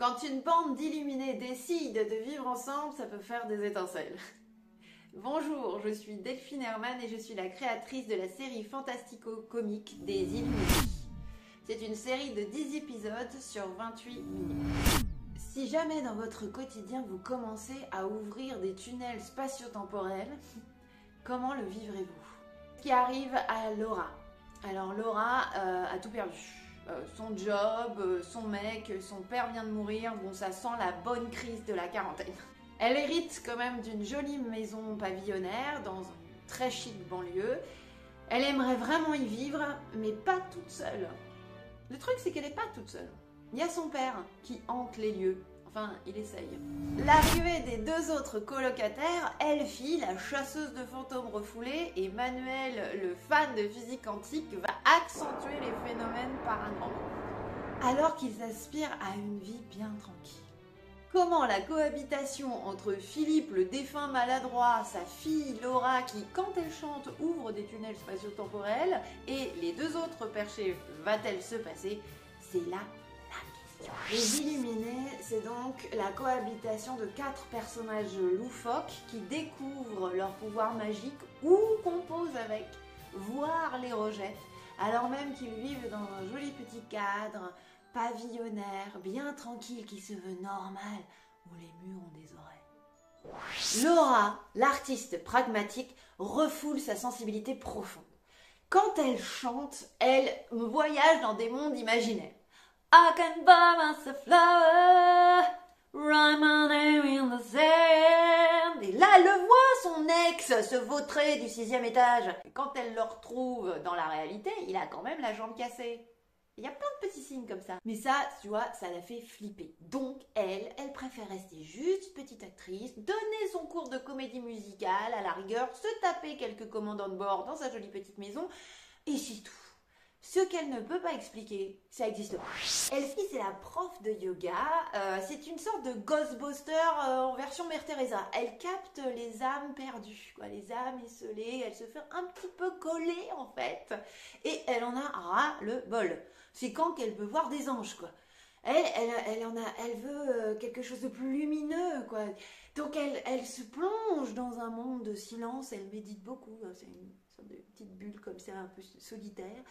Quand une bande d'illuminés décide de vivre ensemble, ça peut faire des étincelles. Bonjour, je suis Delphine Herman et je suis la créatrice de la série fantastico-comique des Illuminés. C'est une série de 10 épisodes sur 28 minutes. Si jamais dans votre quotidien vous commencez à ouvrir des tunnels spatio-temporels, comment le vivrez-vous? Ce qui arrive à Laura. Alors Laura a tout perdu. Son job, son mec, son père vient de mourir, bon ça sent la bonne crise de la quarantaine. Elle hérite quand même d'une jolie maison pavillonnaire dans une très chic banlieue. Elle aimerait vraiment y vivre, mais pas toute seule. Le truc c'est qu'elle n'est pas toute seule. Il y a son père qui hante les lieux. Enfin, il essaye. L'arrivée des deux autres colocataires, Elfie, la chasseuse de fantômes refoulés, et Manuel, le fan de physique quantique, va accentuer les phénomènes paranormaux. Alors qu'ils aspirent à une vie bien tranquille. Comment la cohabitation entre Philippe, le défunt maladroit, sa fille Laura, qui, quand elle chante, ouvre des tunnels spatio-temporels, et les deux autres perchés, va-t-elle se passer? C'est là. Les Illuminés, c'est donc la cohabitation de 4 personnages loufoques qui découvrent leur pouvoir magique ou composent avec, voire les rejettent, alors même qu'ils vivent dans un joli petit cadre pavillonnaire, bien tranquille, qui se veut normal, où les murs ont des oreilles. Laura, l'artiste pragmatique, refoule sa sensibilité profonde. Quand elle chante, elle voyage dans des mondes imaginaires. I can buy myself a flower, write my name in the sand. Et là, elle le voit, son ex, se vautrer du 6e étage. Et quand elle le retrouve dans la réalité, il a quand même la jambe cassée. Il y a plein de petits signes comme ça. Mais ça, tu vois, ça la fait flipper. Donc, elle préfère rester juste petite actrice, donner son cours de comédie musicale, à la rigueur, se taper quelques commandants de bord dans sa jolie petite maison, et c'est tout. Ce qu'elle ne peut pas expliquer, ça existe pas. Elfie, c'est la prof de yoga. C'est une sorte de Ghostbuster en version Mère Teresa. Elle capte les âmes perdues, quoi, les âmes esselées. Elle se fait un petit peu coller, en fait. Et elle en a ras le bol. C'est quand qu'elle peut voir des anges, quoi. Elle veut quelque chose de plus lumineux, quoi. Donc elle se plonge dans un monde de silence. Elle médite beaucoup. C'est une sorte de petite bulle comme ça, un peu solitaire,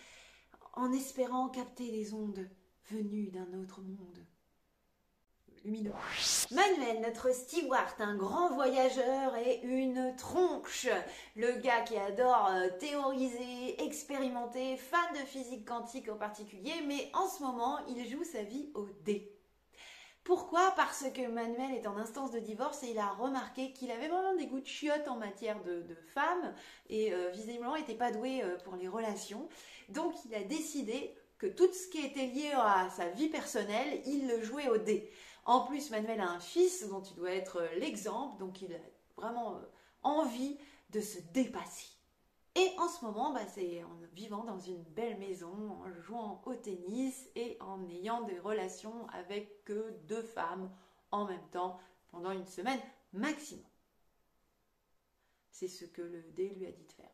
en espérant capter les ondes venues d'un autre monde lumineux. Manuel, notre steward, un grand voyageur et une tronche. Le gars qui adore théoriser, expérimenter, fan de physique quantique en particulier, mais en ce moment, il joue sa vie au dé. Pourquoi? Parce que Manuel est en instance de divorce et il a remarqué qu'il avait vraiment des goûts de chiottes en matière de femmes et visiblement n'était pas doué pour les relations. Donc il a décidé que tout ce qui était lié à sa vie personnelle, il le jouait au dé. En plus, Manuel a un fils dont il doit être l'exemple, donc il a vraiment envie de se dépasser. Et en ce moment, c'est en vivant dans une belle maison, en jouant au tennis et en ayant des relations avec que 2 femmes en même temps pendant une semaine maximum. C'est ce que le dé lui a dit de faire.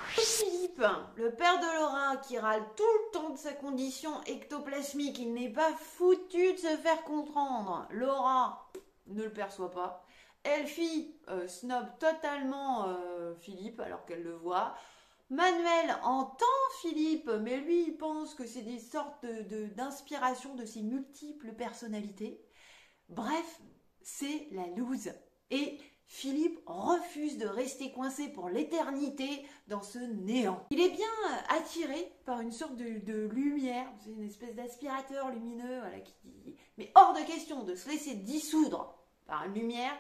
Philippe, le père de Laura, qui râle tout le temps de sa condition ectoplasmique, il n'est pas foutu de se faire comprendre. Laura ne le perçoit pas. Elfie snob totalement Philippe alors qu'elle le voit. Manuel entend Philippe, mais lui il pense que c'est des sortes d'inspiration de ses multiples personnalités. Bref, c'est la loose. Et Philippe refuse de rester coincé pour l'éternité dans ce néant. Il est bien attiré par une sorte de lumière, c'est une espèce d'aspirateur lumineux, voilà, mais hors de question de se laisser dissoudre par une lumière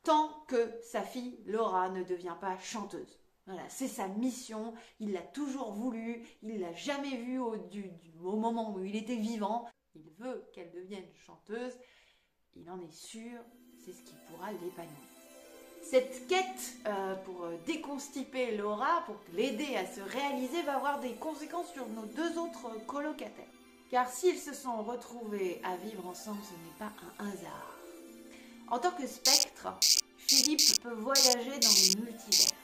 tant que sa fille Laura ne devient pas chanteuse. Voilà, c'est sa mission, il l'a toujours voulu, il ne l'a jamais vue au moment où il était vivant. Il veut qu'elle devienne chanteuse, il en est sûr, c'est ce qui pourra l'épanouir. Cette quête pour déconstiper Laura, pour l'aider à se réaliser, va avoir des conséquences sur nos 2 autres colocataires. Car s'ils se sont retrouvés à vivre ensemble, ce n'est pas un hasard. En tant que spectre, Philippe peut voyager dans les multivers.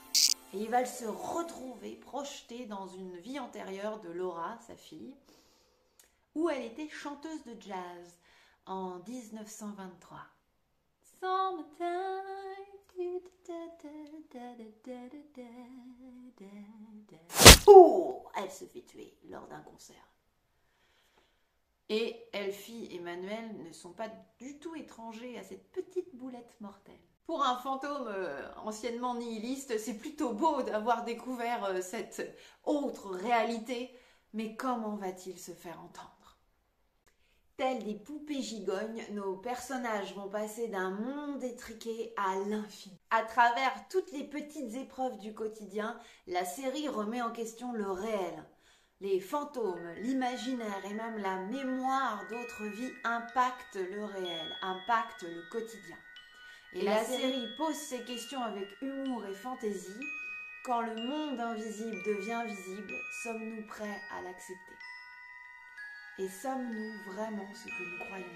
Et il va se retrouver projeté dans une vie antérieure de Laura, sa fille, où elle était chanteuse de jazz. en 1923. Summertime. Oh, elle se fait tuer lors d'un concert. Et Elfie et Manuel ne sont pas du tout étrangers à cette petite boulette mortelle. Pour un fantôme anciennement nihiliste, c'est plutôt beau d'avoir découvert cette autre réalité, mais comment va-t-il se faire entendre ? Tels des poupées gigognes, nos personnages vont passer d'un monde étriqué à l'infini. À travers toutes les petites épreuves du quotidien, la série remet en question le réel. Les fantômes, l'imaginaire et même la mémoire d'autres vies impactent le réel, impactent le quotidien. Et la série pose ces questions avec humour et fantaisie. Quand le monde invisible devient visible, sommes-nous prêts à l'accepter ? Et sommes-nous vraiment ce que nous croyons ?